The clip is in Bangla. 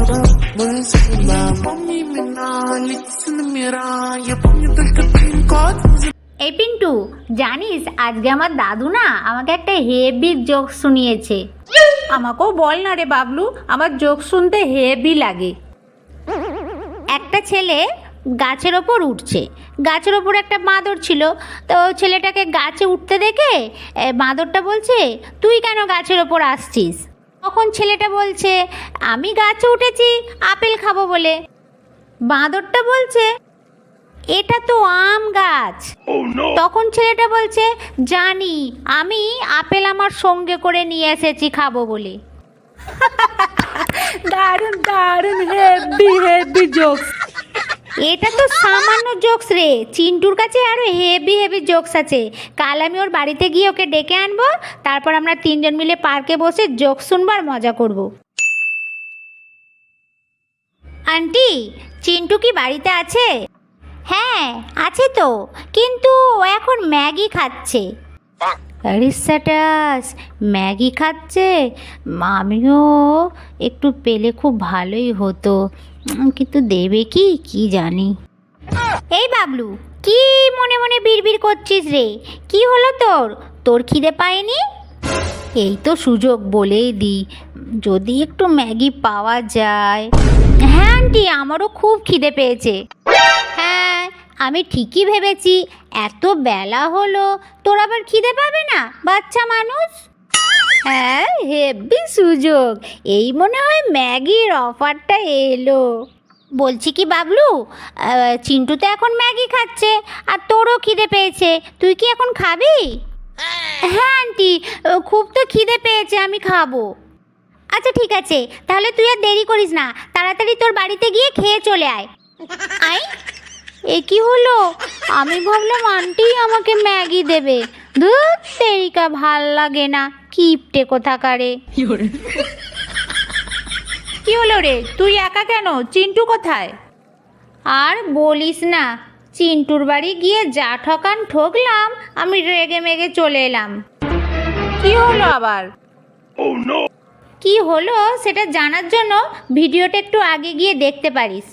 এই পিন্টু, জানিস আজকে আমার দাদু না আমাকে একটা হেভি জোক শুনিয়েছে। আমাকেও বল না রে বাবলু, আমার জোক শুনতে হেভি লাগে। একটা ছেলে গাছের ওপর উঠছে, গাছের ওপর একটা বাঁদর ছিল। তো ছেলেটাকে গাছে উঠতে দেখে বাঁদরটা বলছে, তুই কেন গাছের ওপর আসছিস? তখন ছেলেটা বলছে, আমি গাছে উঠেছি আপেল খাবো বলে। বাঁদরটা বলছে, এটা তো আম গাছ। তখন ছেলেটা বলছে, জানি, আমি আপেল আমার সঙ্গে করে নিয়ে এসেছি খাবো বলে। দারুণ দারুণ হেভি হেভি জোক। এটা তো সামান্য জোকস রে, চিন্টুর কাছে আরো হেভি হেভি জোকস আছে। কাল আমি ওর বাড়িতে গিয়ে ওকে ডেকে আনবো, তারপর আমরা তিনজন মিলে পার্কে বসে জোক শুনবো আর মজা করব। আন্টি, চিন্টু কি বাড়িতে আছে? হ্যাঁ আছে তো, কিন্তু ও এখন ম্যাগি খাচ্ছে। আরে স্যাটাস, ম্যাগি খাচ্ছে? আমিও একটু পেলে খুব ভালোই হতো, কিন্তু দেবে কি কি জানি। এই বাবলু, কি মনে মনে বিড়বিড় করছিস রে? কি হলো তোর? তোর খিদে পায়নি? এই তো সুযোগ, বলেই দিই, যদি একটু ম্যাগি পাওয়া যায়। হ্যাঁ আন্টি, আমারও খুব খিদে পেয়েছে। হ্যাঁ, আমি ঠিকই ভেবেছি, এত বেলা হলো, তোর আবার খিদে পাবে না, বাচ্চা মানুষ। হ্যাঁ, হেব্বি সুযোগ, এই মনে হয় ম্যাগির অফারটা এলো। বলছি কি বাবলু, চিন্টু তো এখন ম্যাগি খাচ্ছে আর তোরও খিদে পেয়েছে, তুই কি এখন খাবি? হ্যাঁ আন্টি, খুব তো খিদে পেয়েছে, আমি খাবো। আচ্ছা ঠিক আছে, তাহলে তুই আর দেরি করিস না, তাড়াতাড়ি তোর বাড়িতে গিয়ে খেয়ে চলে আয়। আয়, এ কি হলো? আমি ভাবলাম আন্টি আমাকে ম্যাগি দেবে। ধুর তেরিকা, ভাল লাগে না, কিপটে কোথাকারে। কি হলো রে, তুই একা কেন? চিন্টু কোথায়? আর বলিস না, চিন্টুর বাড়ি গিয়ে যা ঠকান ঠকলাম, আমি রেগে মেগে চলে এলাম। কি হলো আবার? কি হলো সেটা জানার জন্য ভিডিওটা একটু আগে গিয়ে দেখতে পারিস।